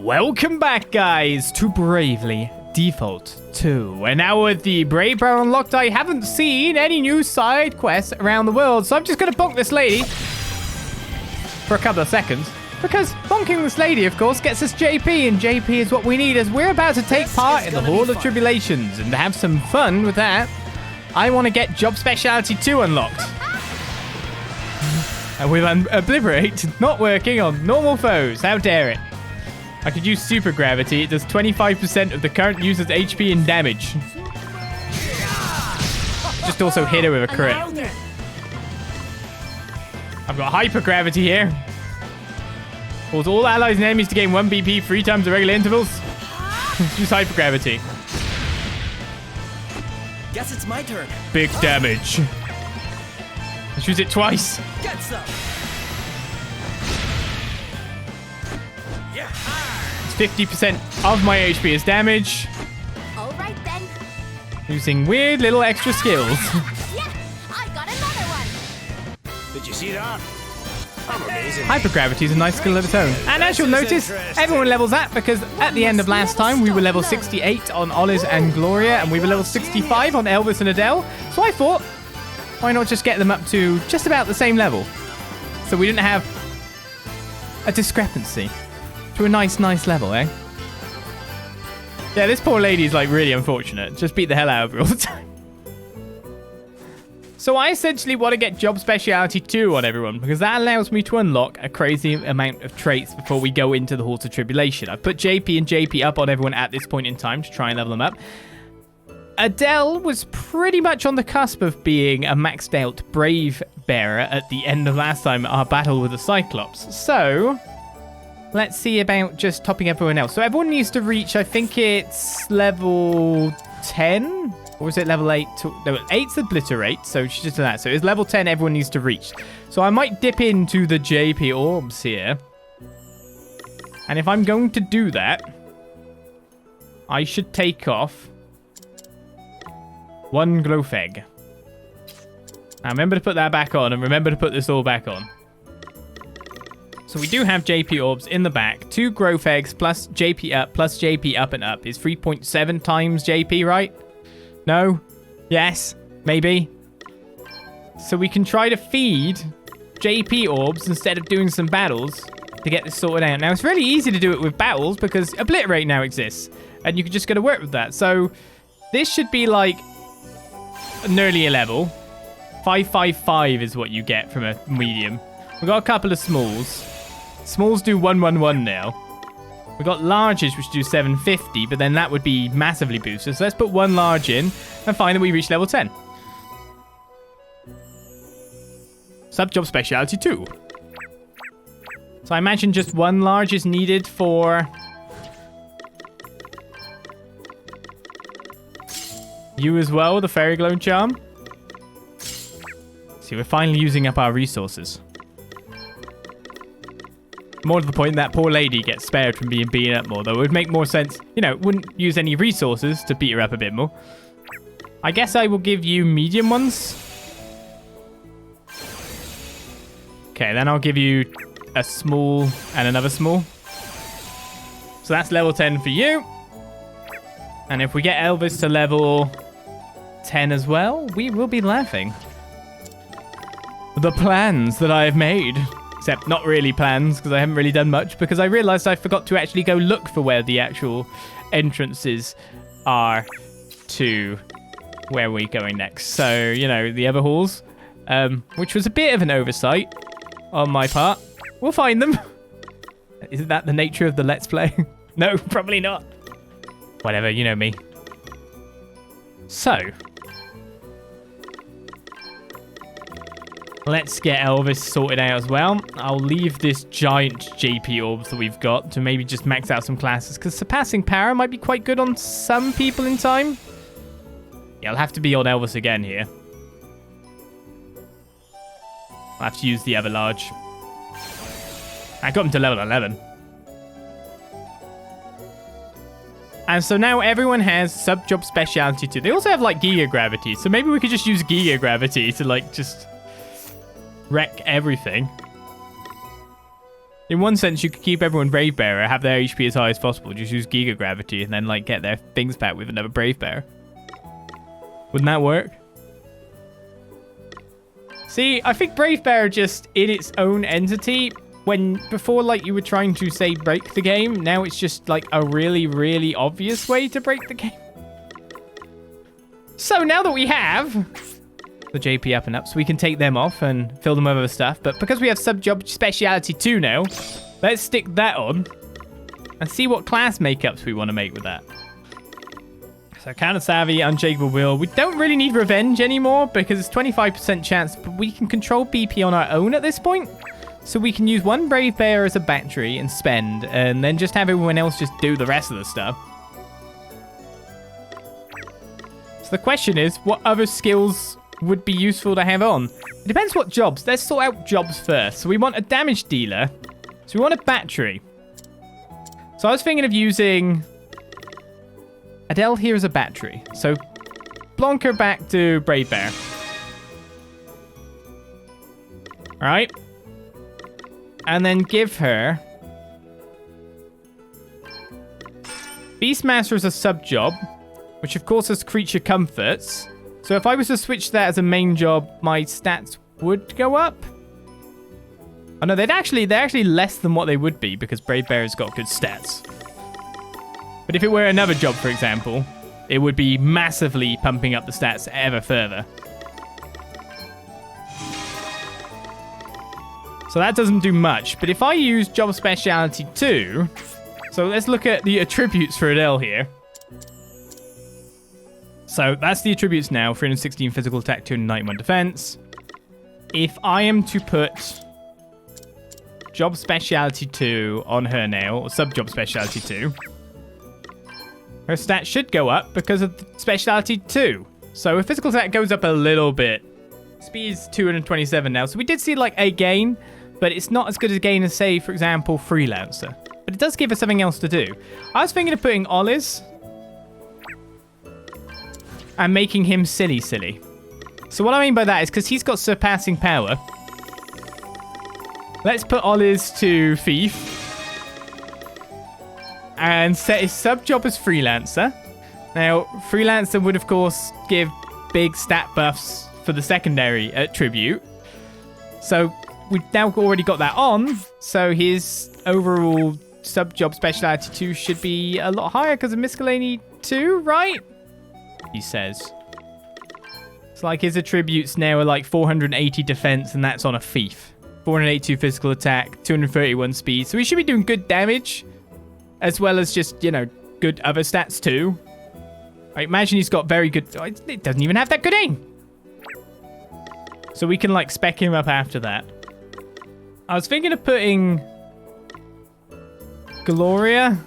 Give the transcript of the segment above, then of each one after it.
Welcome back, guys, to Bravely Default 2. And now with the Brave Brow unlocked, I haven't seen any new side quests around the world, so I'm just going to bonk this lady for a couple of seconds. Because bonking this lady, of course, gets us JP, and JP is what we need as we're about to take part in the Halls of Tribulations. And to have some fun with that, I want to get Job Speciality 2 unlocked. And we'll obliterate, not working on normal foes. How dare it? I could use Super Gravity. It does 25% of the current user's HP and damage. Just also hit her with a crit. I've got Hyper Gravity here. Cause all allies and enemies to gain 1 BP 3 times the regular intervals. Use Hyper Gravity. Guess it's my turn. Big damage. Let's use it twice. Get some. Yeah. 50% of my HP is damage. All right then. Using weird little extra skills. Yeah, I got another one. Did you see that? I'm amazing. Hypergravity is a nice skill of its own. And as you'll notice, everyone levels that because at the end of last time, we were level 68 on Oliz and Gloria, and we were level 65 on Elvis and Adelle. So I thought, why not just get them up to just about the same level? So we didn't have a discrepancy. To a nice level, eh? Yeah, this poor lady is like really unfortunate. Just beat the hell out of her all the time. So I essentially want to get Job Speciality 2 on everyone because that allows me to unlock a crazy amount of traits before we go into the Halls of Tribulation. I've put JP and JP up on everyone at this point in time to try and level them up. Adelle was pretty much on the cusp of being a maxed out Brave Bearer at the end of last time, our battle with the Cyclops. So let's see about just topping everyone else. So everyone needs to reach, I think it's level 10? Or is it level 8? No, 8's obliterate, so she's just done that. So it's level 10 everyone needs to reach. So I might dip into the JP orbs here. And if I'm going to do that, I should take off 1 growth egg. Now remember to put that back on, and remember to put this all back on. So we do have JP orbs in the back. 2 growth eggs plus JP up plus JP up and up is 3.7 times JP, right? No? Yes? Maybe? So we can try to feed JP orbs instead of doing some battles to get this sorted out. Now, it's really easy to do it with battles because Obliterate now exists. And you can just go to work with that. So this should be like an earlier level. 555 is what you get from a medium. We've got a couple of smalls. Smalls do 111 now. We've got larges, which do 750, but then that would be massively boosted. So let's put 1 large in and find that we reach level 10. Sub-job speciality 2. So I imagine just 1 large is needed for you as well, the Fairy Glow Charm. See, we're finally using up our resources. More to the point, that poor lady gets spared from being beaten up more, though it would make more sense. You know, wouldn't use any resources to beat her up a bit more. I guess I will give you medium ones. Okay, then I'll give you a small and another small. So that's level 10 for you. And if we get Elvis to level 10 as well, we will be laughing. The plans that I have made. Except not really plans, because I haven't really done much, because I realized I forgot to actually go look for where the actual entrances are to where we're going next. So, you know, the other halls, which was a bit of an oversight on my part. We'll find them. Isn't that the nature of the Let's Play? No, probably not. Whatever, you know me. So let's get Elvis sorted out as well. I'll leave this giant JP orbs that we've got to maybe just max out some classes, because Surpassing Power might be quite good on some people in time. Yeah, I'll have to be on Elvis again here. I'll have to use the other large. I got him to level 11. And so now everyone has sub-job speciality 2. They also have like Giga Gravity, so maybe we could just use Giga Gravity to like just wreck everything. In one sense, you could keep everyone Brave Bearer, have their HP as high as possible, just use Giga Gravity, and then like get their things back with another Brave Bearer. Wouldn't that work? See, I think Brave Bearer just in its own entity, when before like you were trying to say break the game, now it's just like a really, really obvious way to break the game. So now that we have the JP up and up, so we can take them off and fill them with other stuff. But because we have Sub-Job Speciality 2 now, let's stick that on and see what class makeups we want to make with that. So Counter Savvy, Unshakable Will. We don't really need Revenge anymore because it's 25% chance, but we can control BP on our own at this point. So we can use one Brave Bear as a battery and spend, and then just have everyone else just do the rest of the stuff. So the question is, what other skills would be useful to have on? It depends what jobs. Let's sort out jobs first. So we want a damage dealer. So we want a battery. So I was thinking of using Adelle here as a battery. So plonk her back to Brave Bear. All right. And then give her Beastmaster as a sub-job, which of course has creature comforts. So if I was to switch that as a main job, my stats would go up. Oh no, they're actually less than what they would be because Brave Bear's got good stats. But if it were another job, for example, it would be massively pumping up the stats ever further. So that doesn't do much. But if I use Job Speciality 2, so let's look at the attributes for Adelle here. So that's the attributes now. 316 physical attack, 291 defense. If I am to put Job Speciality 2 on her now, or Sub-Job Speciality 2, her stat should go up because of the Speciality 2. So her physical attack goes up a little bit. Speed's 227 now. So we did see like a gain, but it's not as good a gain as, say, for example, Freelancer. But it does give us something else to do. I was thinking of putting Oliz and making him silly. So what I mean by that is because he's got surpassing power. Let's put Oliz to Thief and set his sub-job as Freelancer. Now, Freelancer would, of course, give big stat buffs for the secondary attribute. So we've now already got that on. So his overall sub-job speciality 2 should be a lot higher because of Miscellany 2, right? He says. It's like his attributes now are like 480 defense, and that's on a Thief. 482 physical attack, 231 speed. So he should be doing good damage, as well as just, you know, good other stats too. I imagine he's got very good... It doesn't even have that good aim. So we can, like, spec him up after that. I was thinking of putting Gloria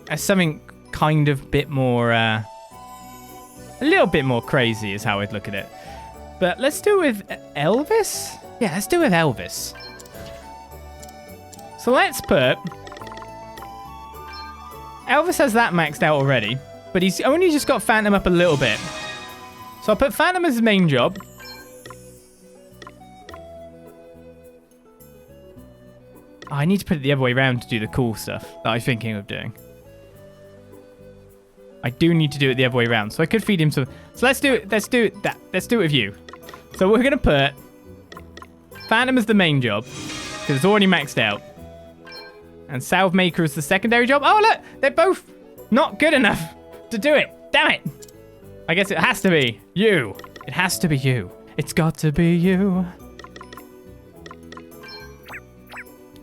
as something kind of bit more... a little bit more crazy is how I'd look at it. But let's do it with Elvis? Yeah, let's do it with Elvis. So let's put... Elvis has that maxed out already, but he's only just got Phantom up a little bit. So I'll put Phantom as his main job. Oh, I need to put it the other way around to do the cool stuff that I'm thinking of doing. I do need to do it the other way around, so I could feed him some... So let's do it with you. So we're going to put Phantom as the main job, because it's already maxed out. And Salve-Maker is the secondary job. Oh, look! They're both not good enough to do it. Damn it! I guess it has to be you. It has to be you. It's got to be you.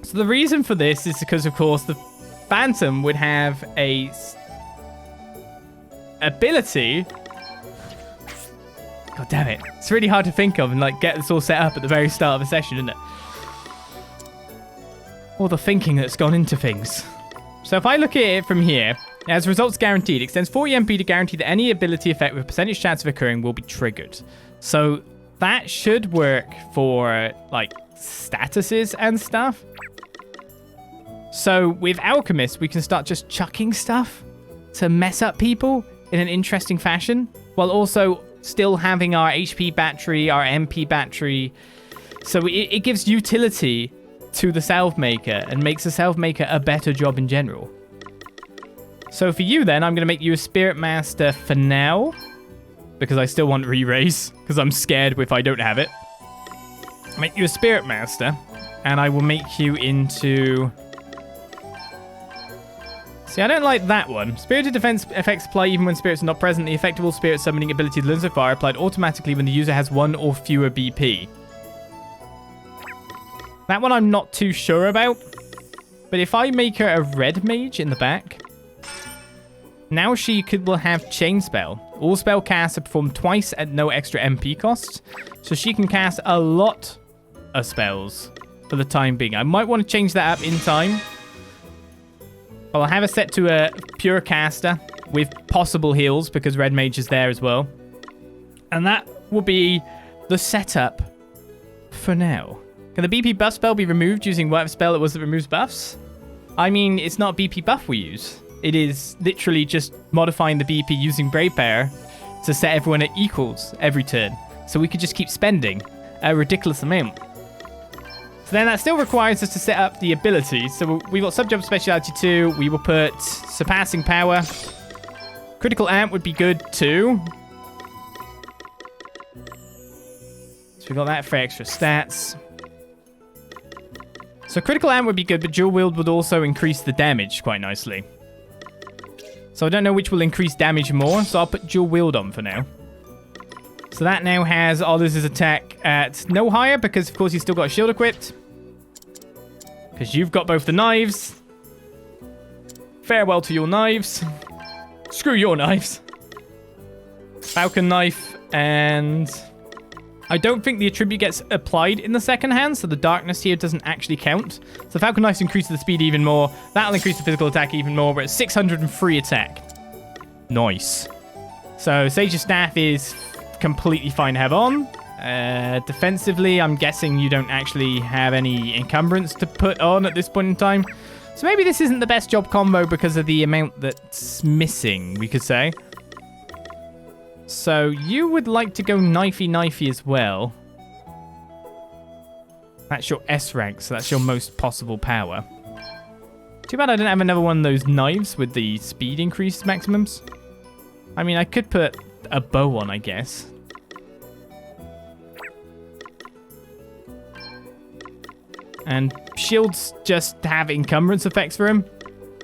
So the reason for this is because, of course, the Phantom would have a ability... God damn it. It's really hard to think of and like get this all set up at the very start of a session, isn't it? All the thinking that's gone into things. So if I look at it from here, it has results guaranteed. Extends 40 MP to guarantee that any ability effect with a percentage chance of occurring will be triggered. So that should work for like statuses and stuff. So with Alchemist, we can start just chucking stuff to mess up people in an interesting fashion, while also still having our HP battery, our MP battery. So it gives utility to the Salve-Maker and makes the Salve-Maker a better job in general. So for you then, I'm going to make you a Spirit Master for now, because I still want re-raise, because I'm scared if I don't have it. I'll make you a Spirit Master, and I will make you into... See, I don't like that one. Spirited defense effects apply even when spirits are not present. The effect of all spirit summoning ability learns so far applied automatically when the user has 1 or fewer BP. That one I'm not too sure about. But if I make her a red mage in the back, now she will have chain spell. All spell casts are performed twice at no extra MP cost. So she can cast a lot of spells for the time being. I might want to change that up in time. I'll have her set to a pure caster with possible heals because red mage is there as well. And that will be the setup for now. Can the BP buff spell be removed using whatever spell it was that removes buffs? I mean, it's not a BP buff we use. It is literally just modifying the BP using Brave Pair to set everyone at equals every turn. So we could just keep spending a ridiculous amount. So then that still requires us to set up the abilities. So we've got Subjob Speciality 2. We will put Surpassing Power. Critical Amp would be good too. So we got that for extra stats. So Critical Amp would be good, but Dual Wield would also increase the damage quite nicely. So I don't know which will increase damage more, so I'll put Dual Wield on for now. So that now has Oliz's attack at no higher, because of course he's still got a shield equipped. Because you've got both the knives. Farewell to your knives. Screw your knives. Falcon knife, and I don't think the attribute gets applied in the second hand, so the darkness here doesn't actually count. So Falcon knife's increases the speed even more. That'll increase the physical attack even more. We're at 603 attack. Nice. So Sage's staff is completely fine to have on. Defensively, I'm guessing you don't actually have any encumbrance to put on at this point in time. So maybe this isn't the best job combo because of the amount that's missing, we could say. So you would like to go knifey as well. That's your S rank, so that's your most possible power. Too bad I don't have another one of those knives with the speed increase maximums. I mean, I could put a bow on, I guess. And shields just have encumbrance effects for him,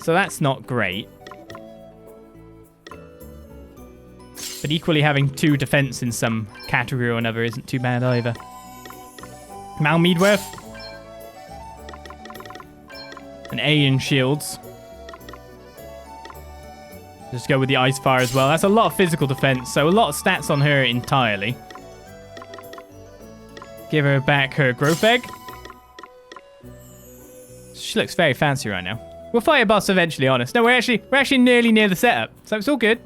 so that's not great. But equally, having 2 defense in some category or another isn't too bad either. Mal Meadworth. An A in shields. Just go with the Ice Fire as well. That's a lot of physical defense, so a lot of stats on her entirely. Give her back her Growth Egg. She looks very fancy right now. We'll fight a boss eventually, honest. No, we're actually nearly near the setup, so it's all good.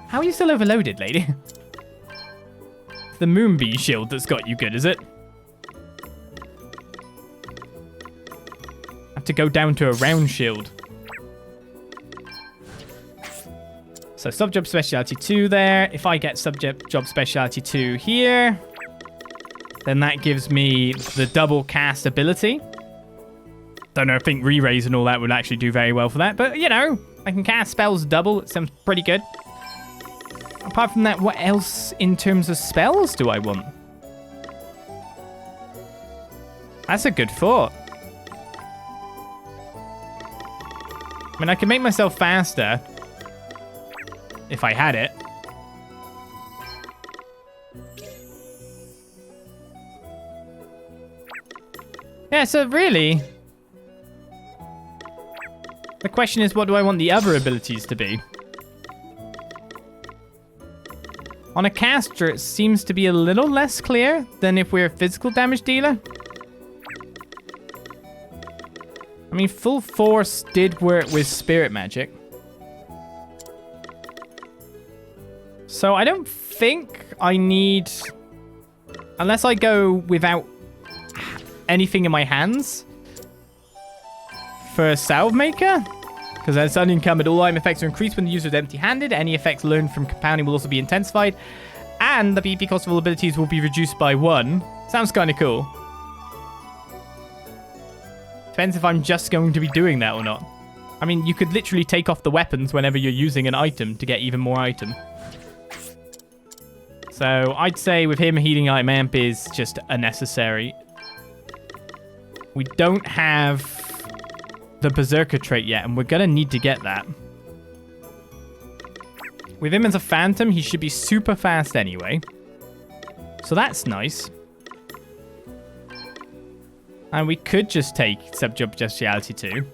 How are you still overloaded, lady? It's the Moonbee shield that's got you good, is it? Have to go down to a round shield. So Subjob Speciality 2 there. If I get Subjob Speciality 2 here, then that gives me the double cast ability. Don't know, I think re-raise and all that would actually do very well for that. But, you know, I can cast spells double. It sounds pretty good. Apart from that, what else in terms of spells do I want? That's a good thought. I mean, I can make myself faster if I had it. Yeah, so really, the question is, what do I want the other abilities to be? On a caster, it seems to be a little less clear than if we're a physical damage dealer. I mean, Full Force did work with spirit magic. So I don't think I need... Unless I go without anything in my hands for Salve-Maker, because as unencumbered, all item effects are increased when the user is empty-handed. Any effects learned from compounding will also be intensified, and the BP cost of all abilities will be reduced by 1. Sounds kind of cool. Depends if I'm just going to be doing that or not. I mean, you could literally take off the weapons whenever you're using an item to get even more item. So I'd say with him, healing item amp is just unnecessary. We don't have the Berserker trait yet, and we're going to need to get that. With him as a phantom, he should be super fast anyway. So that's nice. And we could just take Subjob Bestiality too.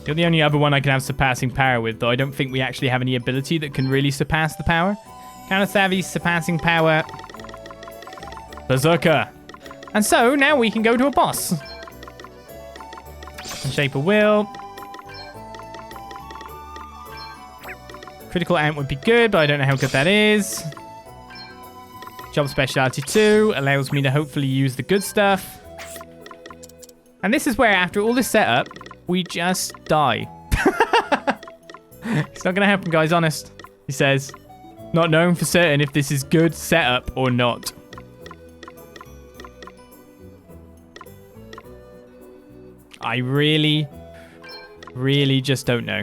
You're the only other one I can have surpassing power with, though I don't think we actually have any ability that can really surpass the power. Counter Savvy, surpassing power, Berserker. And so now we can go to a boss. And Shape of Will. Critical Amp would be good, but I don't know how good that is. Job Speciality 2 allows me to hopefully use the good stuff. And this is where, after all this setup, we just die. It's not going to happen, guys, honest. He says, not knowing for certain if this is good setup or not. I really, really just don't know.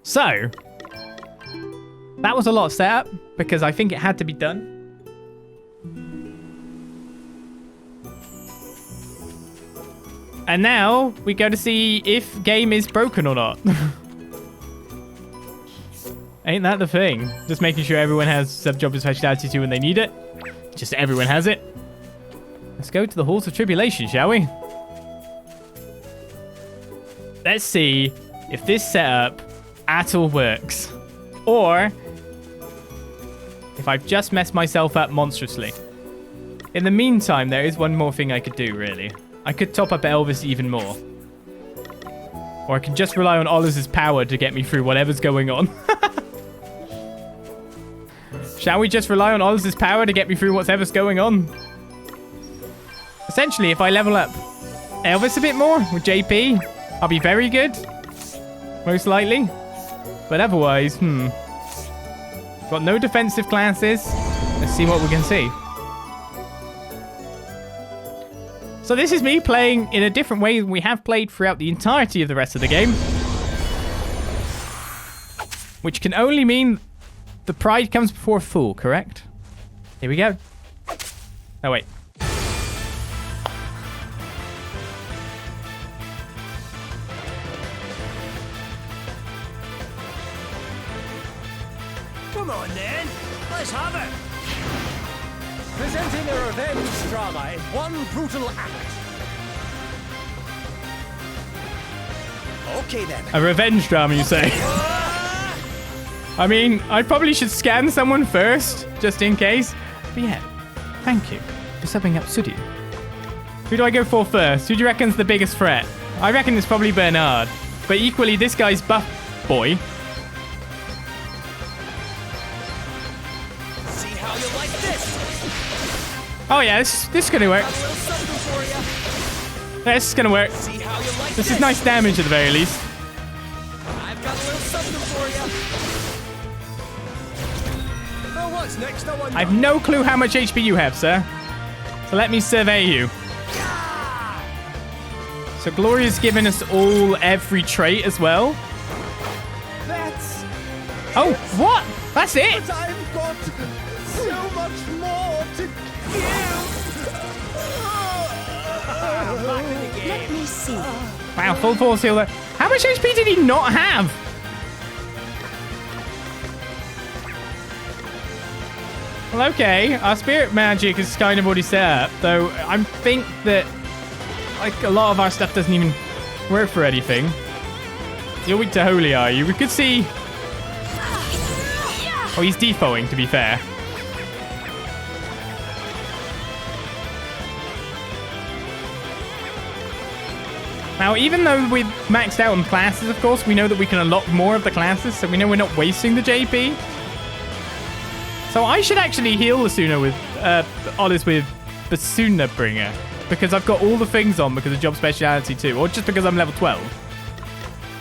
So, that was a lot of setup because I think it had to be done. And now we go to see if game is broken or not. Ain't that the thing? Just making sure everyone has Subjob Speciality 2 when they need it. Just everyone has it. Let's go to the Halls of Tribulation, shall we? Let's see if this setup at all works. Or if I've just messed myself up monstrously. In the meantime, there is one more thing I could do, really. I could top up Elvis even more. Or I can just rely on Oliz's power to get me through whatever's going on. Shall we just rely on Oliz's power to get me through whatever's going on? Essentially, if I level up Elvis a bit more with JP, I'll be very good. Most likely. But otherwise, got no defensive classes. Let's see what we can see. So this is me playing in a different way than we have played throughout the entirety of the rest of the game. Which can only mean the pride comes before a fool, correct? Here we go. Oh, wait. Come on, then. Let's have it. Presenting a revenge drama in one brutal act. Okay, then. A revenge drama, you say? I mean, I probably should scan someone first, just in case. But yeah, thank you for subbing up Sudi. Who do I go for first? Who do you reckon's the biggest threat? I reckon it's probably Bernard. But equally, this guy's buff boy. See how you like this. Oh yeah, this is gonna work. Got a little something for you. This is gonna work. See how you like This is nice damage at the very least. I've got a little something for you. Oh, what's next? I wonder. I have no clue how much HP you have, sir. So let me survey you. So Gloria's given us all every trait as well. That's... Oh, what? That's it? But I've got so much more to give. Let me see. Wow, full force healer. How much HP did he not have? Well, okay. Our spirit magic is kind of already set up, though I think that like a lot of our stuff doesn't even work for anything. You're weak to holy, are you? We could see... Oh, he's defoing, to be fair. Now, even though we've maxed out on classes, of course, we know that we can unlock more of the classes, so we know we're not wasting the JP. So I should actually heal Asuna with, Olis with Basuna Bringer, because I've got all the things on because of job speciality too, or just because I'm level 12.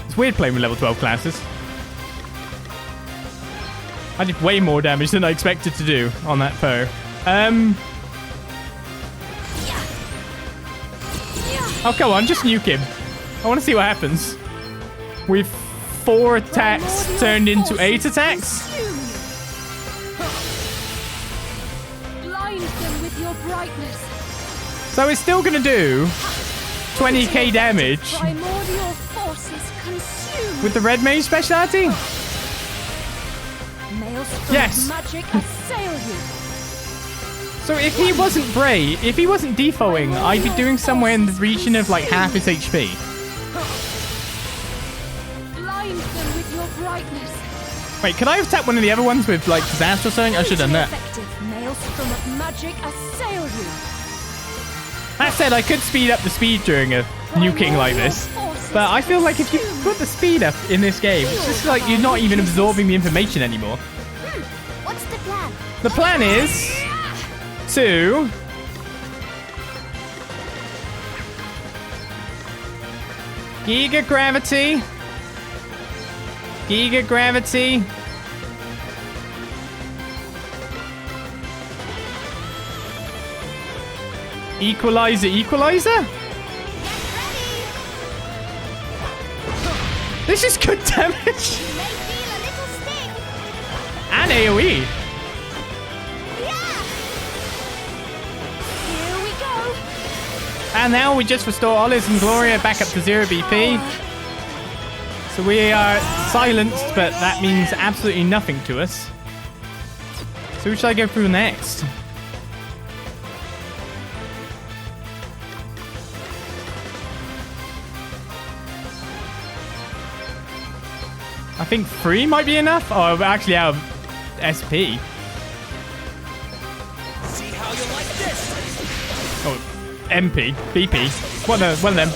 It's weird playing with level 12 classes. I did way more damage than I expected to do on that foe. Oh, come on, just nuke him. I want to see what happens. With 4 attacks turned into 8 attacks. Blind them with your brightness. So it's still going to do 20k damage Primordial forces consume. with the red mage speciality. Maelstrom Yes. of magic assail you. So if he wasn't if he wasn't defaulting, I'd be doing somewhere in the region of like half his HP. Blind them with your brightness. Wait, could I have tapped one of the other ones with like disaster or something? I should have done that. Effective maelstrom of magic assail you. That said, I could speed up the speed during a nuking like this. But I feel like if you put the speed up in this game, it's just like you're not even absorbing the information anymore. What's the plan? The plan is to Giga Gravity. Giga Gravity. Equalizer, Equalizer? This is good damage. You may feel a little sting. And AoE. Yeah. Here we go. And now we just restore Oliz and Gloria back up to 0 BP. So we are silenced, but that means absolutely nothing to us. So who should I go through next? I think 3 might be enough. Oh, we're actually out of SP. See how you like this. Oh, MP, BP. One of them.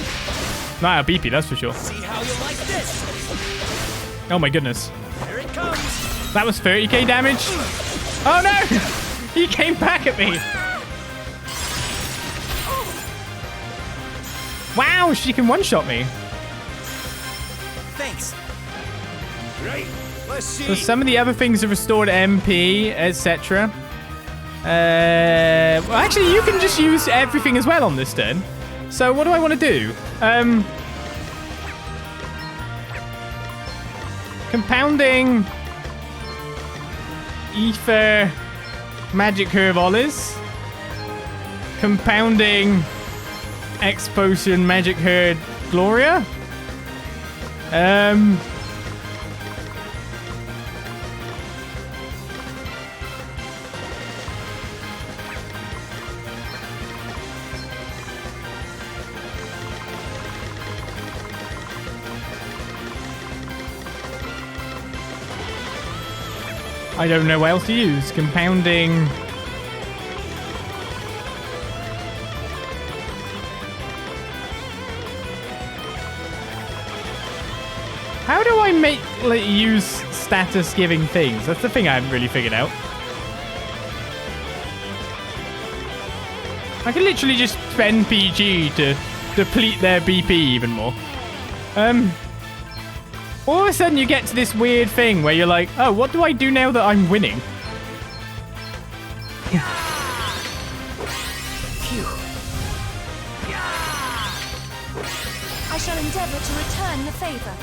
Not out of BP, that's for sure. See how you like this. Oh my goodness. Here it comes. That was 30k damage. Oh no! He came back at me. Wow, she can one-shot me. Thanks. Right. Let's see. So some of the other things are restored MP, etc. Well, actually, you can just use everything as well on this turn. So what do I want to do? Compounding Ether Magic Curve Oliz. Compounding X Potion Magic Herd Gloria. I don't know what else to use. Compounding. How do I use status giving things? That's the thing I haven't really figured out. I can literally just spend PG to deplete their BP even more. All of a sudden you get to this weird thing where you're like, oh, what do I do now that I'm winning? I shall endeavor to return the favor.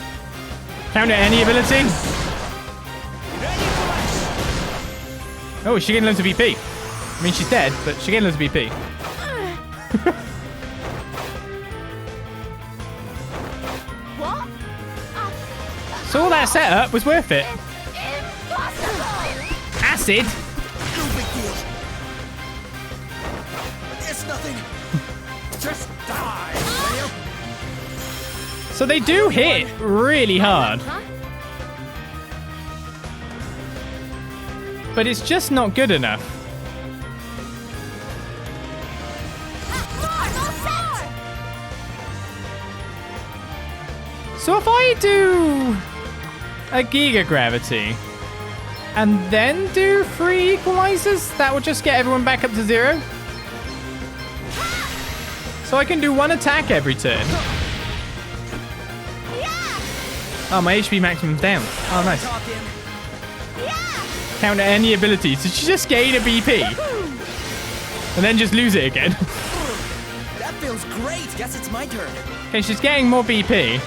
Counter any ability? Oh, she getting loads of BP. I mean, she's dead, but she getting loads of BP. What? So all that setup was worth it. Impossible! Acid? No big deal. It's nothing. Just die, will you? So they do hit really hard, Huh? but it's just not good enough. So if I do a Giga Gravity and then do 3 equalizers, that would just get everyone back up to 0. So I can do 1 attack every turn. Oh, my HP maximum's down. Oh, nice. counter any abilities. Did she just gain a BP? And then just lose it again? That feels great. Guess it's my turn. Okay, she's getting more BP.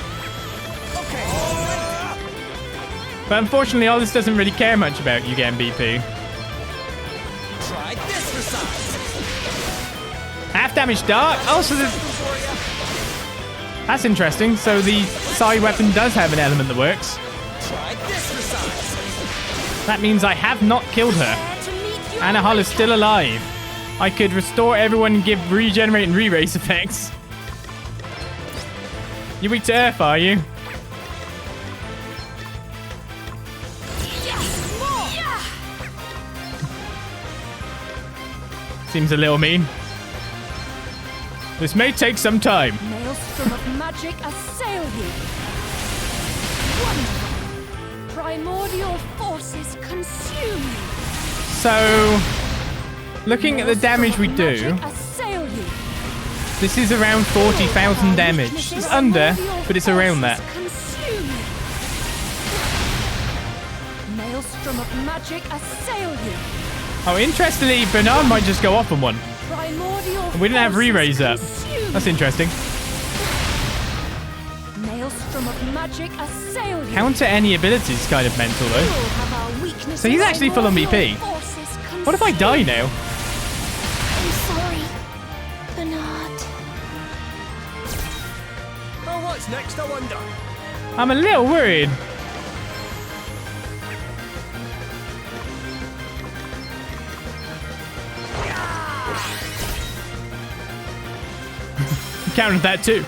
Okay. But unfortunately, all this doesn't really care much about you getting BP. Try this for size. Half damage dark. Oh, so that's interesting. So the side weapon does have an element that works. Try this for size. That means I have not killed her. Anihal is still alive. I could restore everyone and give regenerate and re-race effects. You weak to earth, are you? Seems a little mean. This may take some time. Maelstrom of magic assail you. Wonderful. Primordial forces consume you. So, looking at the damage we do, Assail you. this is around 40,000 damage. It's under, but it's around that. Consume you. Maelstrom of magic assail you. Oh, interestingly, Bernard might just go off on one. Primordial We didn't have re-raise up. consume That's you. interesting. Maelstrom of magic assail you. Counter any ability is kind of mental, though. We'll have our weaknesses. So he's actually full on BP. Forces What if I die now? I'm sorry, Bernard. Oh, what's next, I wonder? I'm a little worried. Counted that too.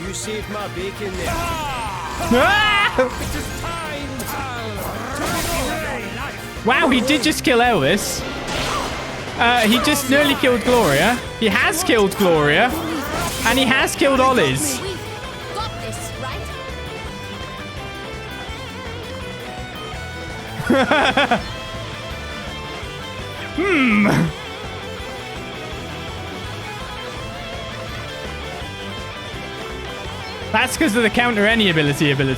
You saved my bacon there. Ah! It is time, Hal, to renew your life. Wow, he did just kill Elvis. He just nearly killed Gloria. He has killed Gloria. And he has killed Oliz. We've got this, right? That's because of the counter any ability. Let's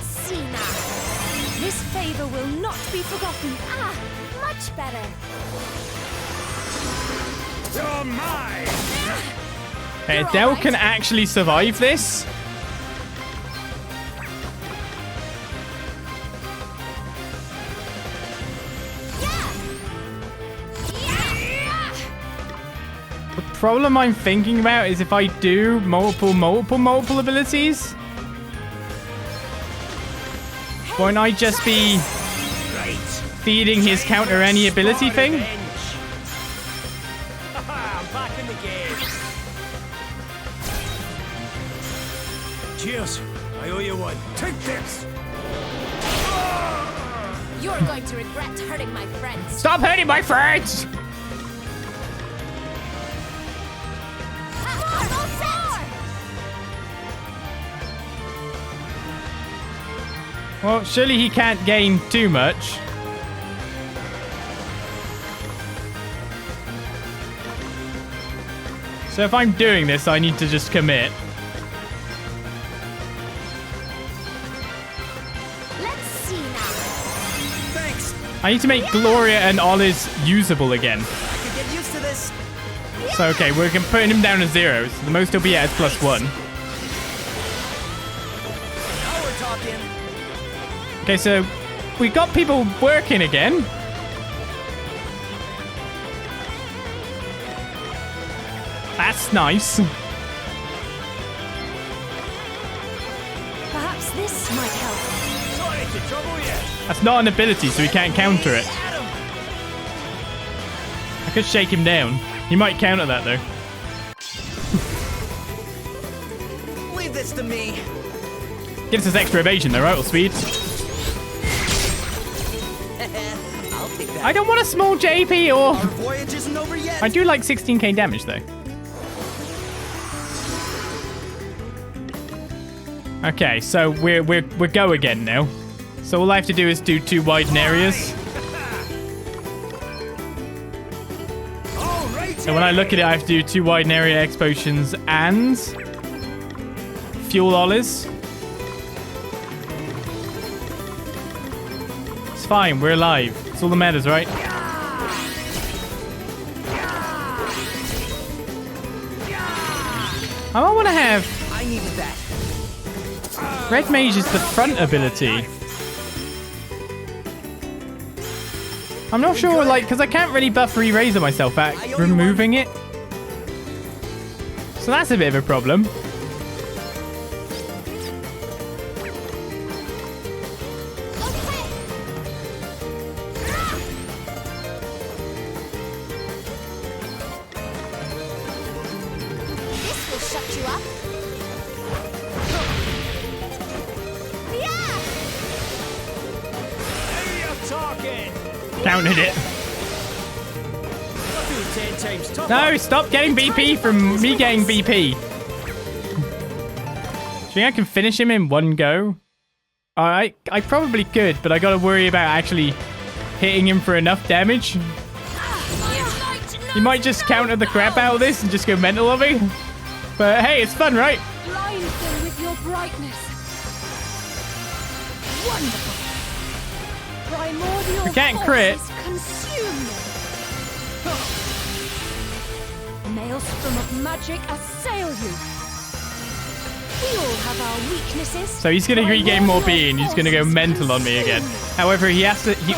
see now. This favor will not be forgotten. Ah, much better. You're mine. Adele can actually survive this. The problem I'm thinking about is if I do multiple abilities, won't I just be feeding his counter any ability thing? I'm back in the game. Cheers. I owe you one. Take this. You're going to regret hurting my friends. Stop hurting my friends! Well, surely he can't gain too much. So if I'm doing this, I need to just commit. Let's see now. Thanks. I need to make Gloria and Oliz usable again. I could get used to this. So, okay, we're putting him down to zeros. The most he'll be at is +1. Now we're talking. Okay, so we got people working again. That's nice. Perhaps this might help. Sorry to trouble you. That's not an ability, so he can't counter it. I could shake him down. He might counter that, though. Leave this to me. Gives us extra evasion, though, right? Or speed. I'll take that. I don't want a small JP or... Our voyage isn't over yet. I do like 16k damage, though. Okay, so we're go again now. So all I have to do is do 2 widen areas. All right. So when I look at it, I have to do 2 widen area X potions and fuel Olis. It's fine. We're alive. It's all that matters, right? I don't want to have... I needed that. Red Mage is the front ability. I'm not sure, like, because I can't really buff Re-Razor myself at removing it. So that's a bit of a problem. This will shut you up. Yeah! Now you're talking. Counted it. I'll do 10 times tougher. No, stop getting BP from me getting BP. Do you think I can finish him in one go? I probably could, but I gotta worry about actually hitting him for enough damage. He might just counter the crap out of this and just go mental on me. But hey, it's fun, right? Blind them with your brightness. Wonderful. Primordial We can't crit. forces consume them. Maelstrom of magic assail you. We all have our weaknesses. So he's gonna regain more B and he's gonna go mental on me again. However, he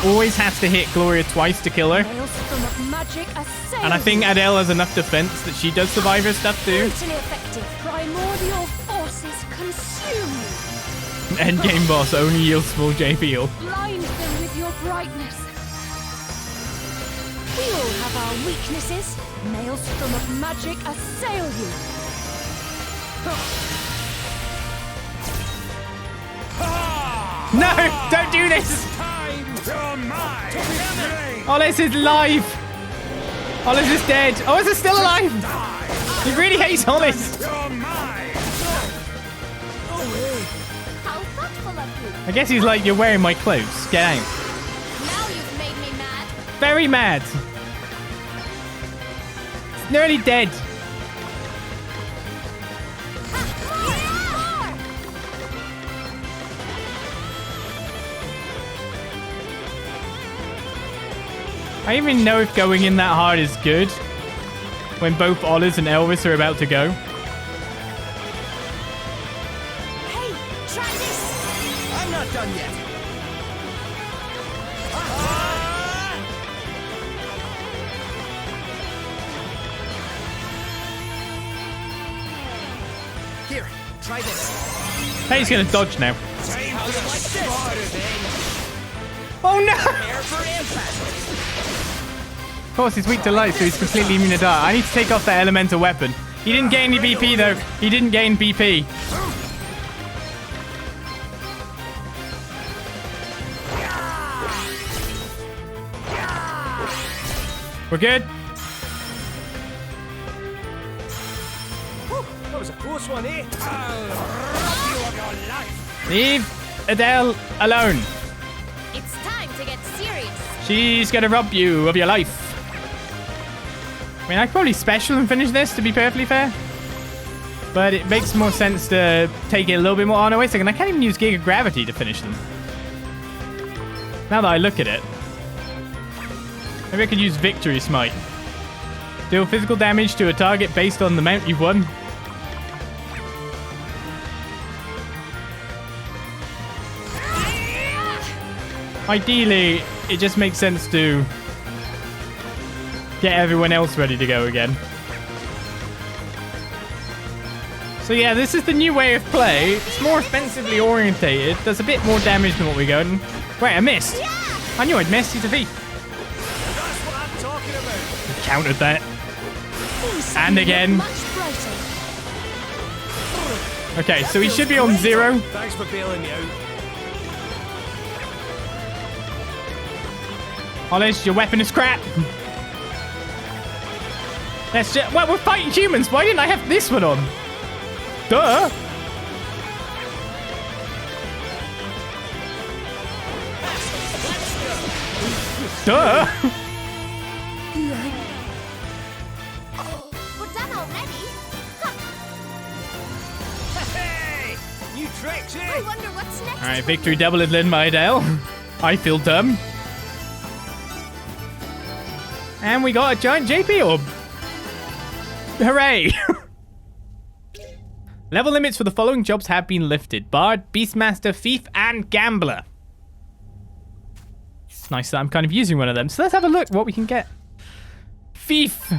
always has to hit Gloria twice to kill her. Maelstrom of magic assail And I think you. Adele has enough defense that she does survive her stuff too. Brutally effective. Primordial forces consume you. Endgame boss only yields small JP heal. Blind them with your brightness. We all have our weaknesses. Maelstrom of magic assail you. No, don't do this. Time. You're mine. Olis is live. Olis is dead. Olis is still alive. He really hates Olis. You're mine. How thoughtful of you. I guess he's like, you're wearing my clothes. Get out. Now you've made me mad. Very mad. It's nearly dead. I don't even know if going in that hard is good when both Olis and Elvis are about to go. Hey, try this. I'm not done yet. Here, try this. Hey, he's gonna dodge now. Time for the Oh no! Air for impact. Of course, he's weak to light, so he's completely immune to dark. I need to take off that elemental weapon. He didn't gain any BP though. He didn't gain BP. We're good. That was a close one, eh? I'll rob you of your life. Leave Adele alone. It's time to get serious. She's gonna rob you of your life. I mean, I could probably special and finish this, to be perfectly fair. But it makes more sense to take it a little bit more. Oh, no, wait a second. I can't even use Giga Gravity to finish them. Now that I look at it. Maybe I could use Victory Smite. Deal physical damage to a target based on the amount you've won. Ideally, it just makes sense to get everyone else ready to go again. So yeah, this is the new way of play. It's more offensively orientated. Does a bit more damage than what we got. Wait, I missed. I knew I'd missed. He's a thief. That's what I'm talking about. Countered that. Things And look again. Much brighter. Okay, so he should be on 0. Thanks for bailing me out. Olis, your weapon is crap. Let's just... Well, we're fighting humans. Why didn't I have this one on? Duh. Duh. We're done already. Hey! Alright, victory double is led by Adele. I feel dumb. And we got a giant JP orb. Hooray! Level limits for the following jobs have been lifted. Bard, Beastmaster, Thief, and Gambler. It's nice that I'm kind of using one of them. So let's have a look what we can get. Thief.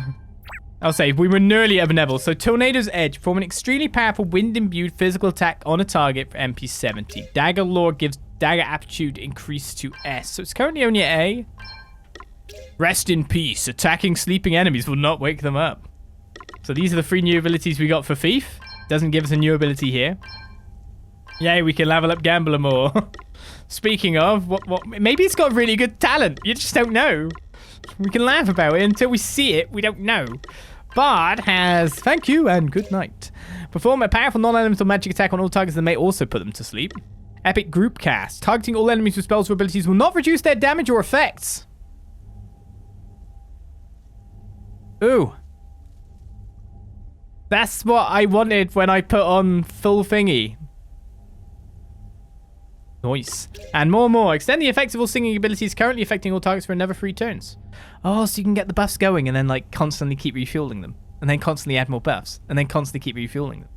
I'll say, we were nearly at level. So Tornado's Edge. Form an extremely powerful wind-imbued physical attack on a target for MP 70. Dagger Lore gives dagger aptitude increased to S. So it's currently only at A. Rest in peace. Attacking sleeping enemies will not wake them up. So these are the 3 new abilities we got for Thief. Doesn't give us a new ability here. Yay, we can level up Gambler more. Speaking of, what? Maybe it's got really good talent. You just don't know. We can laugh about it until we see it. We don't know. Bard has thank you and good night. Perform a powerful non-elemental magic attack on all targets that may also put them to sleep. Epic group cast. Targeting all enemies with spells or abilities will not reduce their damage or effects. Ooh. That's what I wanted when I put on full thingy. Nice. And more. Extend the effects of all singing abilities currently affecting all targets for another 3 turns. Oh, so you can get the buffs going and then like constantly keep refueling them. And then constantly add more buffs. And then constantly keep refueling them.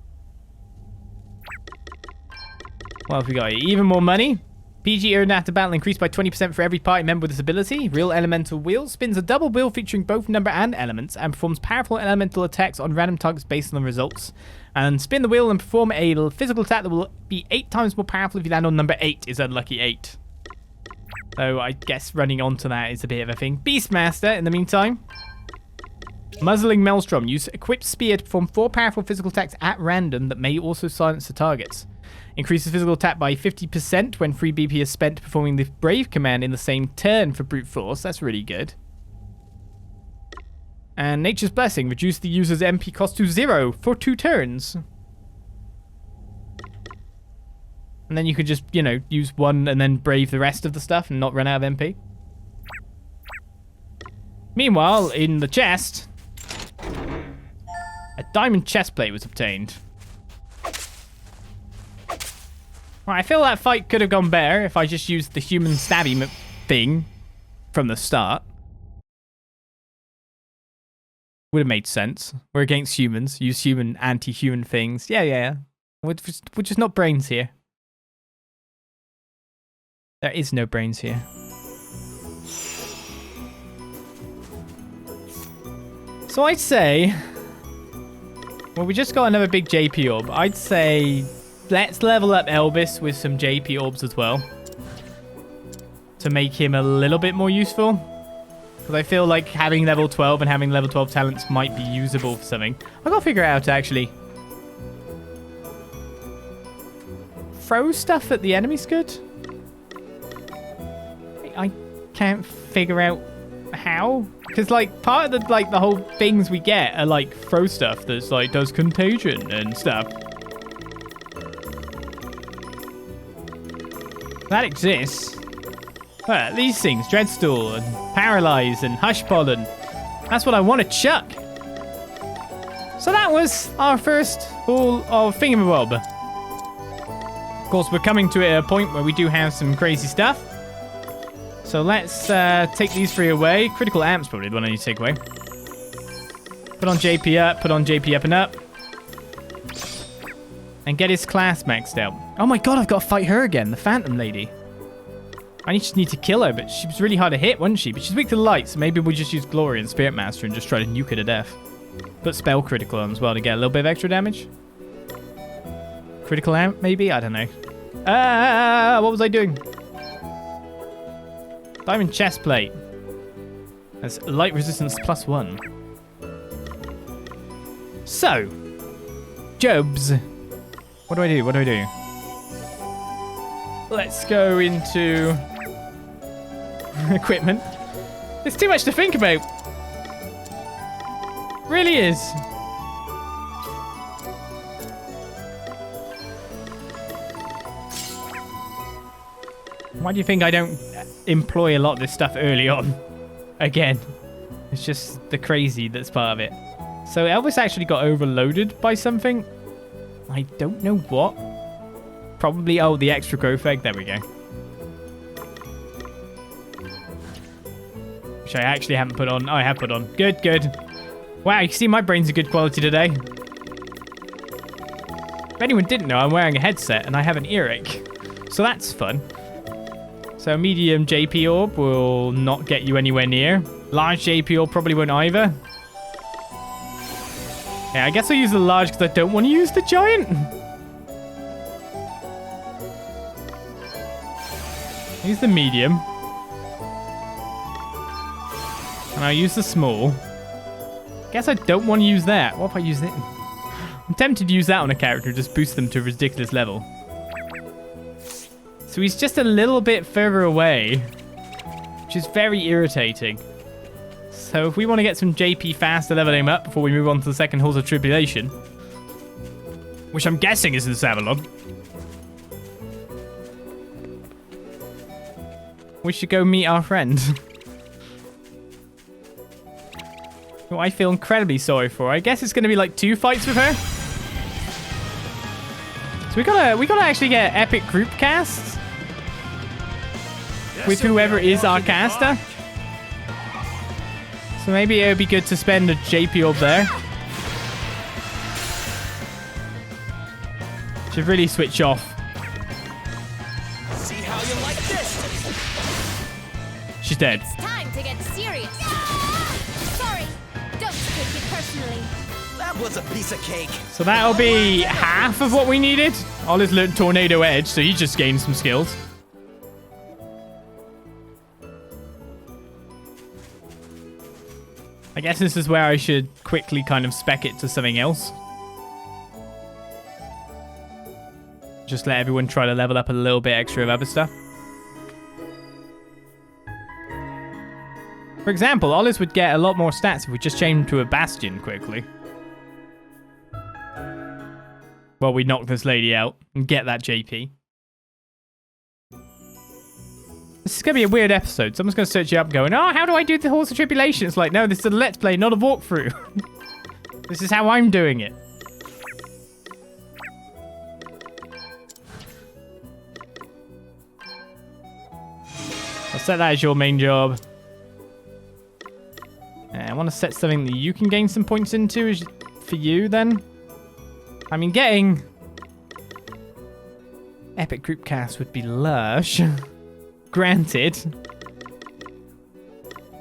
What have we got here? Even more money. PG earned after battle increased by 20% for every party member with this ability. Real elemental wheel spins a double wheel featuring both number and elements and performs powerful elemental attacks on random targets based on the results. And spin the wheel and perform a physical attack that will be 8 times more powerful if you land on number 8 is unlucky 8. So I guess running onto that is a bit of a thing. Beastmaster in the meantime. Muzzling Maelstrom. Use equipped spear to perform 4 powerful physical attacks at random that may also silence the targets. Increases physical attack by 50% when 3 BP is spent performing the Brave command in the same turn for brute force. That's really good. And Nature's Blessing. Reduce the user's MP cost to 0 for 2 turns. And then you could just, you know, use 1 and then Brave the rest of the stuff and not run out of MP. Meanwhile, in the chest, a diamond chest plate was obtained. Right, I feel that fight could have gone better if I just used the human stabby thing from the start. Would have made sense. We're against humans. Use human, anti-human things. Yeah. We're just not brains here. There is no brains here. So I'd say... Well, we just got another big JP orb. I'd say... Let's level up Elvis with some JP orbs as well. To make him a little bit more useful. Because I feel like having level 12 and having level 12 talents might be usable for something. I gotta figure it out, actually. Throw stuff at the enemies good? I can't figure out how. Because, like, part of the whole things we get are, like, throw stuff that's, like, does contagion and stuff. That exists. These things, Dreadstore and Paralyze and Hush Pollen. That's what I want to chuck. So that was our first haul of Thingamabob. Of course, we're coming to a point where we do have some crazy stuff. So let's take these 3 away. Critical Amp's probably the one I need to take away. Put on JP up, put on JP up and up. And get his class maxed out. Oh my god, I've got to fight her again, the Phantom Lady. I just need to kill her, but she was really hard to hit, wasn't she? But she's weak to the light, so maybe we'll just use Gloria and Spirit Master and just try to nuke her to death. Put spell critical on as well to get a little bit of extra damage. Critical amp, maybe? I don't know. What was I doing? Diamond chest plate. That's light resistance +1. So, Jobs. What do I do? Let's go into equipment. There's too much to think about. Really is. Why do you think I don't employ a lot of this stuff early on? Again, it's just the crazy that's part of it. So Elvis actually got overloaded by something. I don't know what. Probably, oh, the extra growth egg. There we go. Which I actually haven't put on. Oh, I have put on. Good, good. Wow, you see my brain's a good quality today. If anyone didn't know, I'm wearing a headset and I have an earache. So that's fun. So medium JP orb will not get you anywhere near. Large JP orb probably won't either. Yeah, I guess I'll use the large because I don't want to use the giant. Use the medium. And I'll use the small. Guess I don't want to use that. What if I use it? I'm tempted to use that on a character, just boost them to a ridiculous level. So he's just a little bit further away, which is very irritating. So if we want to get some JP faster leveling him up before we move on to the second Halls of Tribulation, which I'm guessing is in Savalon, we should go meet our friend. Who I feel incredibly sorry for. I guess it's going to be like 2 fights with her. So we gotta actually get epic group casts with whoever is our caster. So maybe it would be good to spend a JP orb there. Should really switch off. See how you like this? She's dead. It's time to get serious. Sorry, don't take it personally. That was a piece of cake. So that'll be half of what we needed. Ollie's learned Tornado Edge, so he just gained some skills. I guess this is where I should quickly kind of spec it to something else. Just let everyone try to level up a little bit extra of other stuff. For example, Ollie's would get a lot more stats if we just changed him to a Bastion quickly. Well, we knock this lady out and get that JP. This is going to be a weird episode. Someone's going to search you up going, oh, how do I do the Halls of Tribulation? It's like, no, this is a Let's Play, not a walkthrough. This is how I'm doing it. I'll set that as your main job. I want to set something that you can gain some points into for you then. I mean, getting epic group cast would be lush. Granted.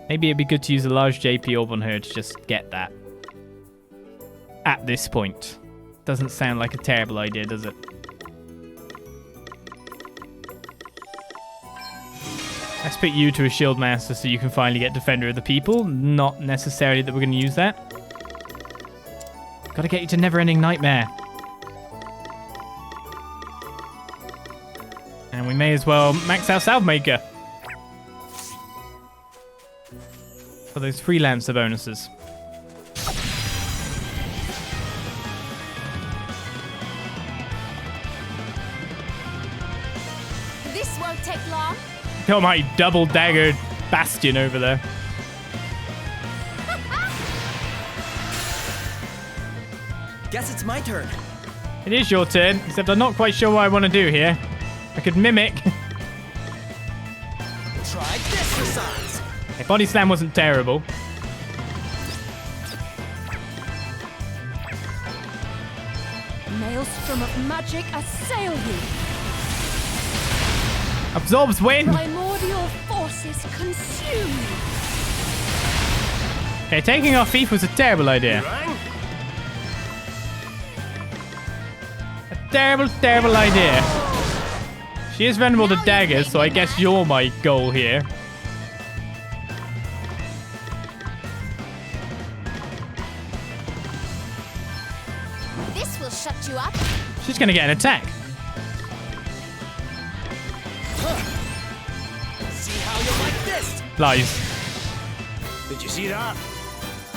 Maybe it'd be good to use a large JP orb on her to just get that. At this point. Doesn't sound like a terrible idea, does it? Let's put you to a Shieldmaster so you can finally get Defender of the People. Not necessarily that we're going to use that. Gotta get you to Never-Ending Nightmare. And we may as well max out Salve-Maker for those freelancer bonuses. This won't take long. Got my double daggered Bastion over there. Guess it's my turn. It is your turn, except I'm not quite sure what I want to do here. I could mimic. Try this for size. Hey, Body Slam wasn't terrible. Maelstrom of magic assail you. Absorbs win. Primordial forces consume you. Okay, taking off Thief was a terrible idea. A terrible, terrible idea. She is vulnerable to daggers, so I guess you're my goal here. This will shut you up. She's gonna get an attack. See how you like this? Lies. Did you see that?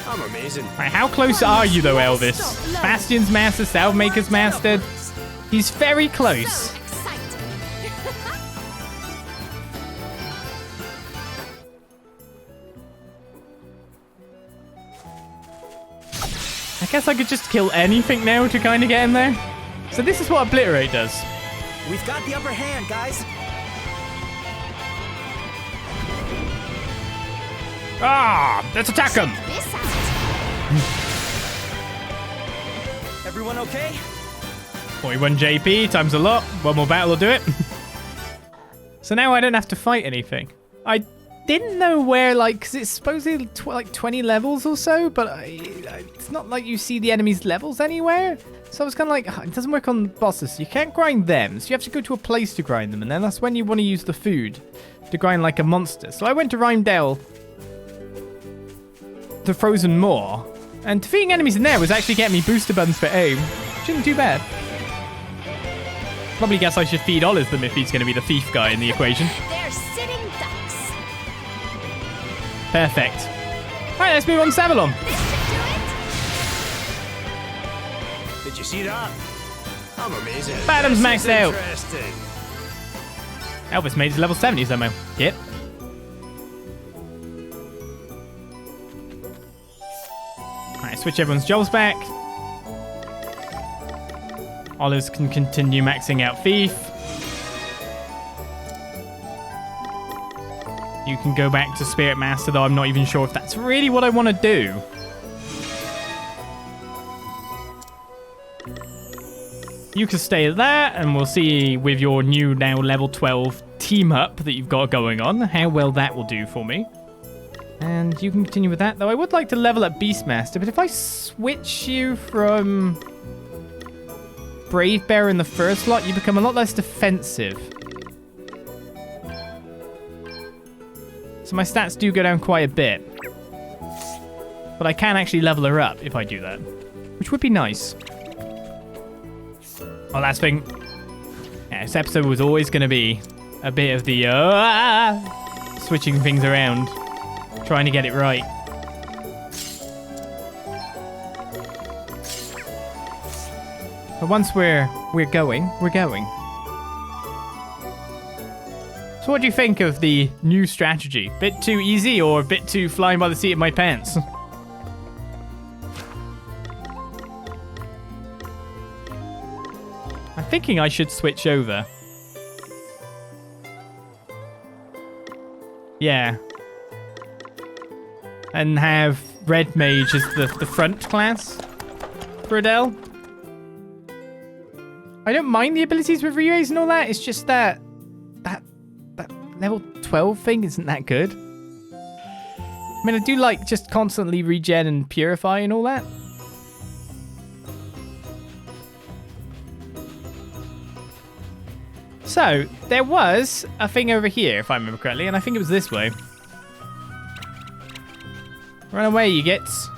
I'm amazing. Right, how close are you though, Elvis? Bastion's master, Salve-Maker's mastered. He's very close. So exciting. I guess I could just kill anything now to kind of get in there. So this is what Obliterate does. We've got the upper hand, guys. Ah, let's attack him. This out. Everyone okay? 41 JP times a lot. One more battle will do it. So now I don't have to fight anything. I didn't know where, like, because it's supposedly like 20 levels or so, but it's not like you see the enemy's levels anywhere. So I was kind of like, it doesn't work on bosses. You can't grind them, so you have to go to a place to grind them, and then that's when you want to use the food to grind like a monster. So I went to Rhymedale, the Frozen Moor, and defeating enemies in there was actually getting me booster buttons for aim, which isn't too bad. Probably guess I should feed Olive them if he's going to be the thief guy in the equation. They're sitting ducks. Perfect. Alright, let's move on to Savalon. This should do it. Did you see that? I'm amazing. Bottom's This is maxed out. Interesting. Elvis made his level 70 somehow. Yep. Alright, switch everyone's jobs back. Olives can continue maxing out Thief. You can go back to Spirit Master, though I'm not even sure if that's really what I want to do. You can stay there, and we'll see with your new now level 12 team up that you've got going on, how well that will do for me. And you can continue with that, though I would like to level up Beastmaster, but if I switch you from Brave Bear in the first slot, you become a lot less defensive. So my stats do go down quite a bit. But I can actually level her up if I do that, which would be nice. Well, last thing. Yeah, this episode was always going to be a bit of the switching things around, trying to get it right. But once we're going, we're going. So what do you think of the new strategy? Bit too easy or a bit too flying by the seat of my pants? I'm thinking I should switch over. Yeah. And have Red Mage as the front class for Adelle. I don't mind the abilities with relays and all that. It's just that level 12 thing isn't that good. I mean, I do like just constantly regen and purify and all that. So, there was a thing over here, if I remember correctly, and I think it was this way. Run away, you gits.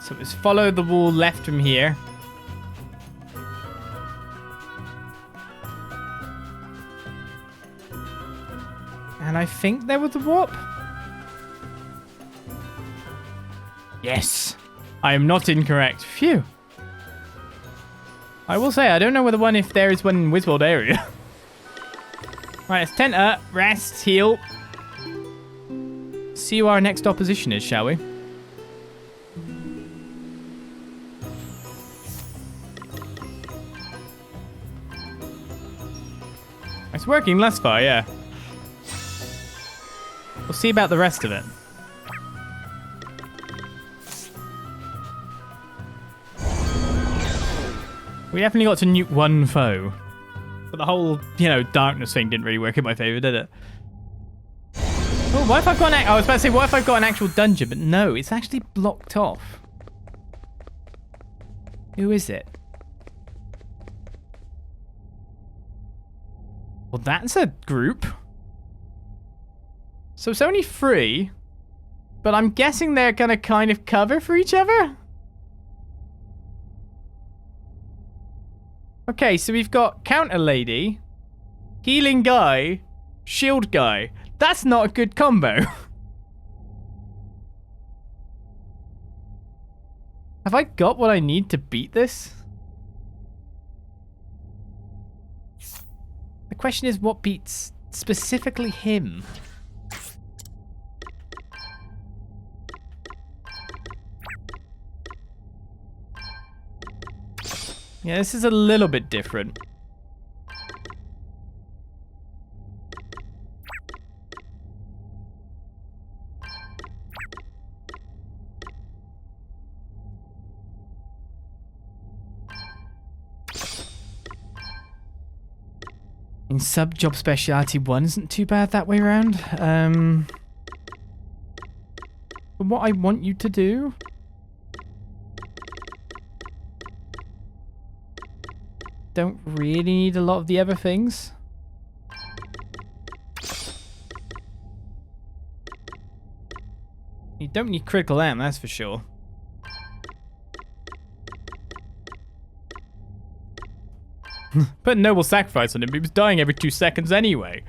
So let's follow the wall left from here. And I think there was the warp. Yes. I am not incorrect. Phew. I will say, I don't know whether if there is one in Wizworld area. Right, let's tent up, rest, heal. See who our next opposition is, shall we? It's working thus far, yeah. We'll see about the rest of it. We definitely got to nuke one foe. But the whole, darkness thing didn't really work in my favor, did it? Oh, what if I've got I was about to say, what if I've got an actual dungeon? But no, it's actually blocked off. Who is it? Well, that's a group. So it's only 3. But I'm guessing they're going to kind of cover for each other? Okay, so we've got Counter Lady, Healing Guy, Shield Guy. That's not a good combo. Have I got what I need to beat this? The question is, what beats specifically him? Yeah, this is a little bit different. In sub-job speciality 1 isn't too bad that way around. But what I want you to do... don't really need a lot of the other things. You don't need critical amp, that's for sure. Put a noble sacrifice on him, he was dying every 2 seconds anyway.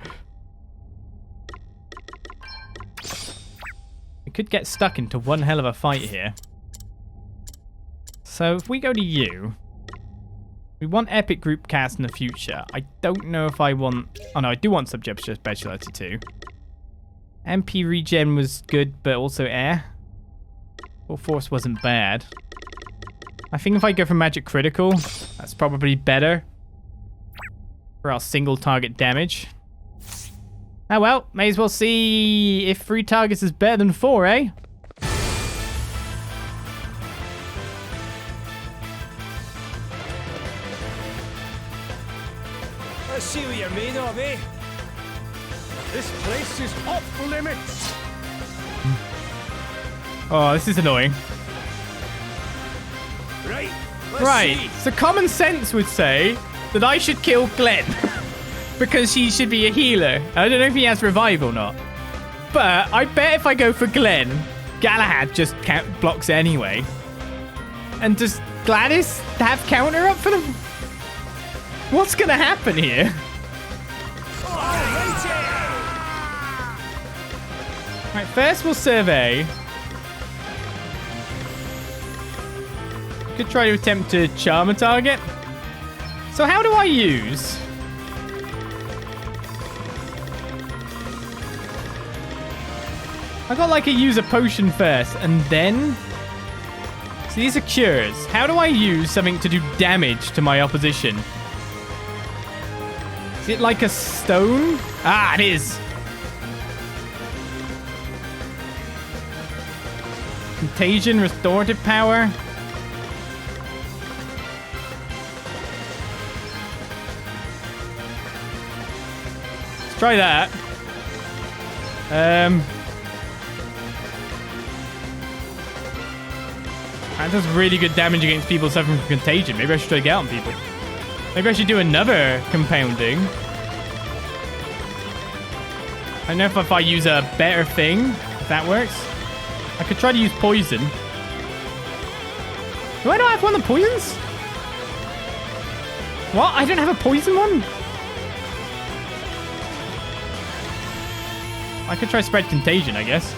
We could get stuck into one hell of a fight here. So if we go to you, we want epic group cast in the future. I don't know if I want... oh no, I do want subject speciality too. MP regen was good, but also air. Full force wasn't bad. I think if I go for magic critical, that's probably better for our single target damage. Oh well, may as well see if 3 targets is better than 4, eh? I see what you're made of, eh? This place is off limits. Oh, this is annoying. Right. Right, so common sense would say that I should kill Glenn because he should be a healer. I don't know if he has revive or not, but I bet if I go for Glenn, Galahad just blocks anyway. And does Gladys have counter up for them? What's gonna happen here? Right, first we'll survey. Could try to attempt to charm a target. So how do I use? I got like a use a potion first and then... so these are cures. How do I use something to do damage to my opposition? Is it like a stone? Ah, it is. Contagion, restorative power. Let's try that. That does really good damage against people suffering from contagion. Maybe I should try to get on people. Maybe I should do another compounding. I don't know if I use a better thing, if that works. I could try to use poison. Do I not have one of the poisons? What? I don't have a poison one? I could try spread contagion, I guess.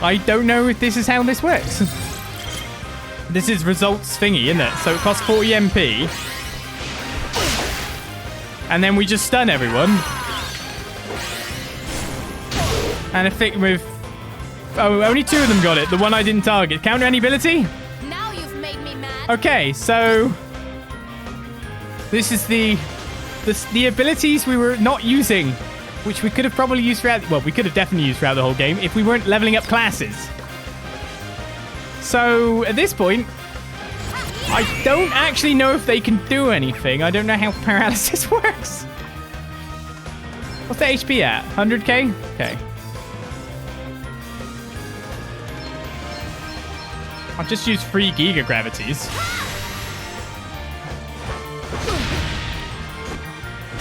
I don't know if this is how this works. This is results thingy, isn't it? So it costs 40 MP. And then we just stun everyone. And a thick with... oh, only 2 of them got it. The one I didn't target. Counter any ability? Now you've made me mad. Okay, so... this is the abilities we were not using. Which we could have probably used throughout... well, we could have definitely used throughout the whole game if we weren't leveling up classes. So, at this point, I don't actually know if they can do anything. I don't know how paralysis works. What's the HP at? 100k? Okay. I'll just use 3 Giga Gravities.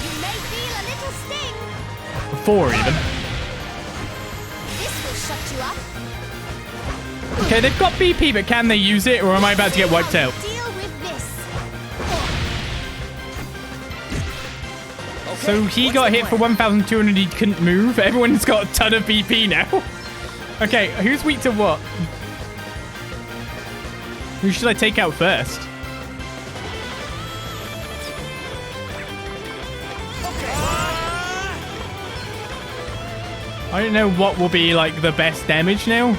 You may feel a little sting. 4 even. This will shut you up. Okay, they've got BP, but can they use it, or am I about to get wiped out? Deal with this. So he got hit for 1,200, he couldn't move. Everyone's got a ton of BP now. Okay, who's weak to what? Who should I take out first? I don't know what will be like the best damage now.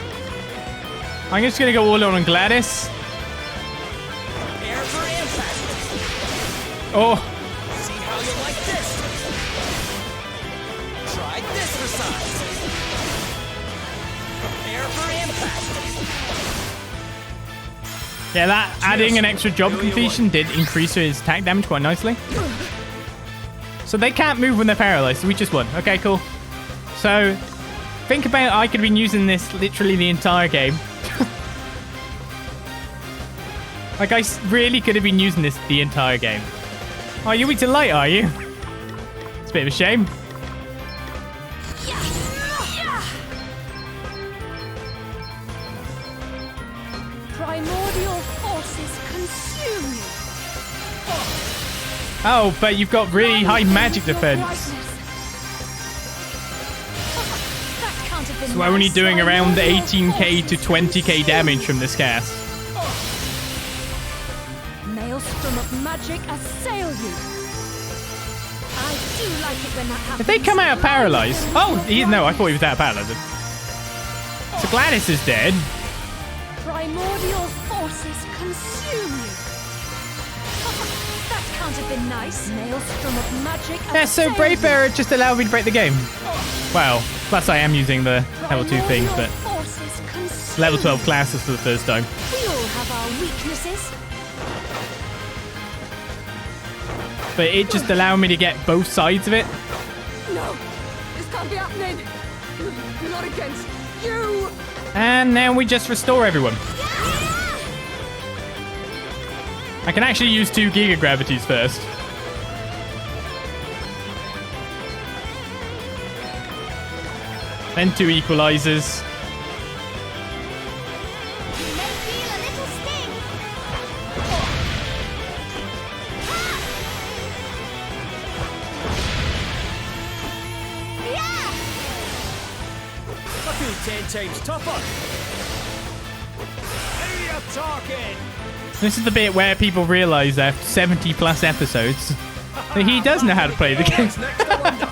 I'm just gonna go all on Gladys. Air for impact. Oh, See how you like this. Try this for size. Prepare for impact. yeah, that adding an extra job completion did increase his attack damage quite nicely. So they can't move when they're paralyzed, so we just won. Okay, cool. So, think about I could have been using this literally the entire game. Like, I really could have been using this the entire game. Oh, you're weak to light, are you? It's a bit of a shame. Primordial forces consume you. Oh, but you've got really high magic defense. So we're only doing around 18k to 20k damage from this cast. Maelstrom of magic assail you. I do like it when that happens. If they come out paralyzed... Oh, no, I thought he was out paralyzed. So Gladys is dead. Primordial forces consume you. That can't have been nice. Maelstrom of magic Yeah, so assail Brave you. Bearer just allowed me to break the game. Well, plus I am using the level 2 things, but Forces consume level 12 classes for the first time. We all have our weaknesses. But it just allowed me to get both sides of it. No, this can't be happening. Not against you. And now we just restore everyone. I can actually use 2 Giga Gravities first. Then 2 Equalizers. You may feel a little sting. Yeah! I feel 10 times tougher. Who you talking? This is the bit where people realize after 70 plus episodes that he does know how to play the game. What's next, I wonder?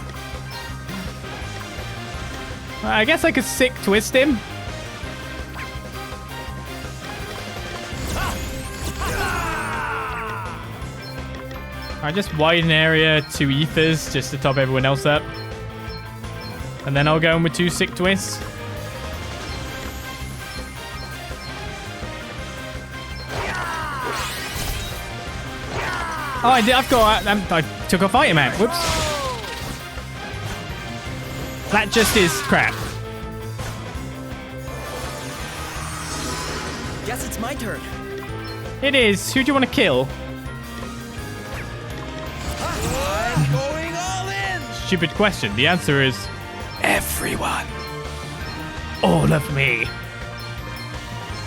I guess I could sick twist him. I just widen area 2 ethers just to top everyone else up. And then I'll go in with 2 sick twists. Oh, I did. I've got. I took off item out. Whoops. That just is crap. Guess it's my turn. It is. Who do you want to kill? I'm going all in. Stupid question. The answer is everyone. All of me.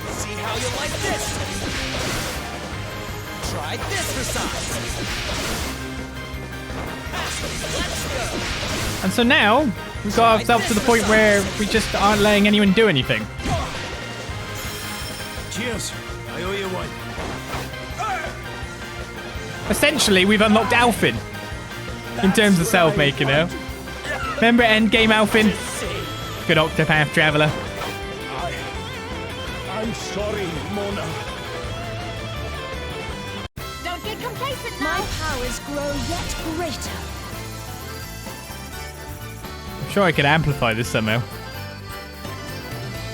See how you like this. Try this for size. Let's go. And so now we've got ourselves to the point where we just aren't letting anyone do anything. Cheers. I owe you one. Essentially, we've unlocked Alfin in terms of Salve-Maker now. Remember Endgame Alfin? Good Octopath Traveler. I'm sorry, Mona. Don't get complacent My now. powers grow yet greater. I'm sure I could amplify this somehow.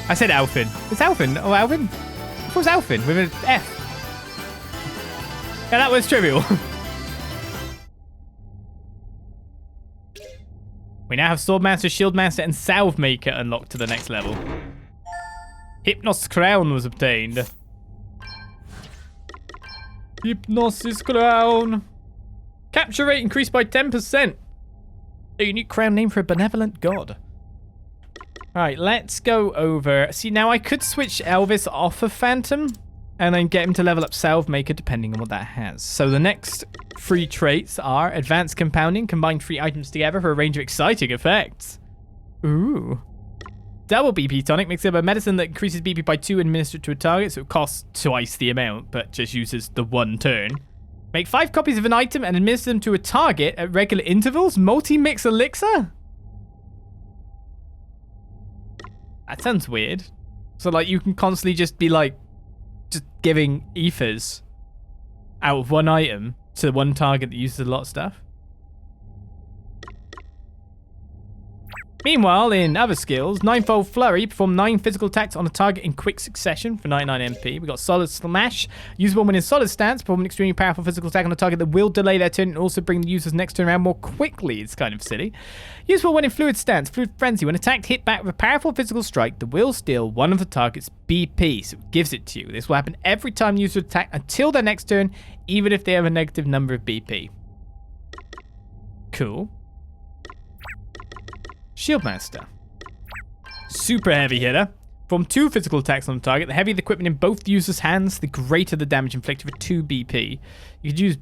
I said Alfin. It's Alfin. Oh, Alvin? I thought it was Alfin with an F. Yeah, that was trivial. We now have Swordmaster, Shieldmaster, and Salve-Maker unlocked to the next level. Hypnos Crown was obtained. Hypnosis Crown. Capture rate increased by 10%. A unique crown name for a benevolent god. Alright, let's go over. See, now I could switch Elvis off of Phantom and then get him to level up Salve-Maker depending on what that has. So the next 3 traits are Advanced Compounding, combine 3 items together for a range of exciting effects. Ooh. Double BP Tonic, makes up a medicine that increases BP by 2 administered to a target, so it costs twice the amount, but just uses the 1 turn. Make 5 copies of an item and administer them to a target at regular intervals. Multi-mix elixir? That sounds weird. So, like, you can constantly just be, like, just giving ethers out of one item to one target that uses a lot of stuff. Meanwhile, in other skills, Ninefold Flurry, perform 9 physical attacks on a target in quick succession for 99 MP. We got Solid Smash, usable when in solid stance, perform an extremely powerful physical attack on a target that will delay their turn and also bring the user's next turn around more quickly. It's kind of silly. Usable when in Fluid Stance, Fluid Frenzy, when attacked, hit back with a powerful physical strike that will steal one of the target's BP, so it gives it to you. This will happen every time the user attack until their next turn, even if they have a negative number of BP. Cool. Shieldmaster. Super heavy hitter. From 2 physical attacks on the target. The heavier the equipment in both users' hands, the greater the damage inflicted for 2 BP. You could use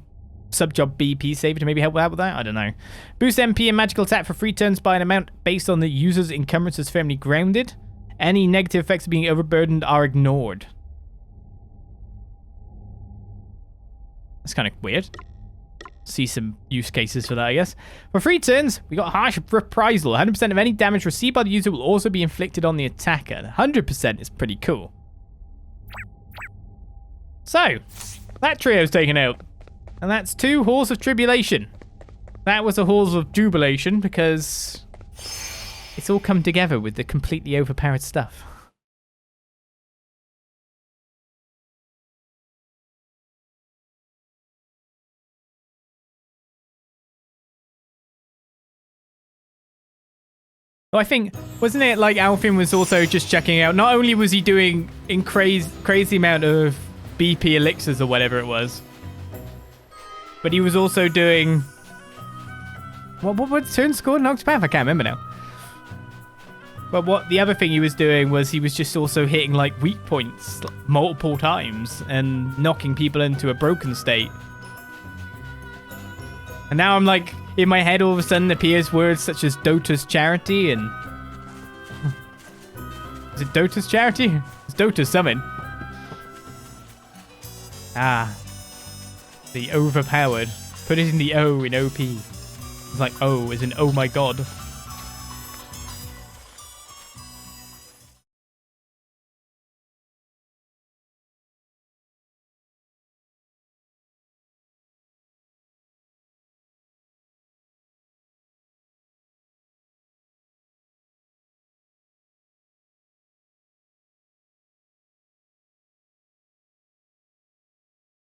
Subjob BP Saver to maybe help out with that? I don't know. Boost MP and magical attack for 3 turns by an amount based on the user's encumbrance is firmly grounded. Any negative effects of being overburdened are ignored. That's kind of weird. See some use cases for that, I guess. For 3 turns, we got Harsh Reprisal. 100% of any damage received by the user will also be inflicted on the attacker. 100% is pretty cool. So, that trio's taken out. And that's 2 Halls of Tribulation. That was a Halls of Jubilation because it's all come together with the completely overpowered stuff. I think, wasn't it like Alfin was also just checking out, not only was he doing in crazy amount of BP elixirs or whatever it was, but he was also doing, what turn scored in Octopath? I can't remember now. But what the other thing he was doing was he was just also hitting like weak points multiple times and knocking people into a broken state. And now I'm like, in my head all of a sudden appears words such as Dota's Charity and... Is it Dota's Charity? It's Dota's something. Ah. The overpowered. Put it in the O in OP. It's like O as in oh my god.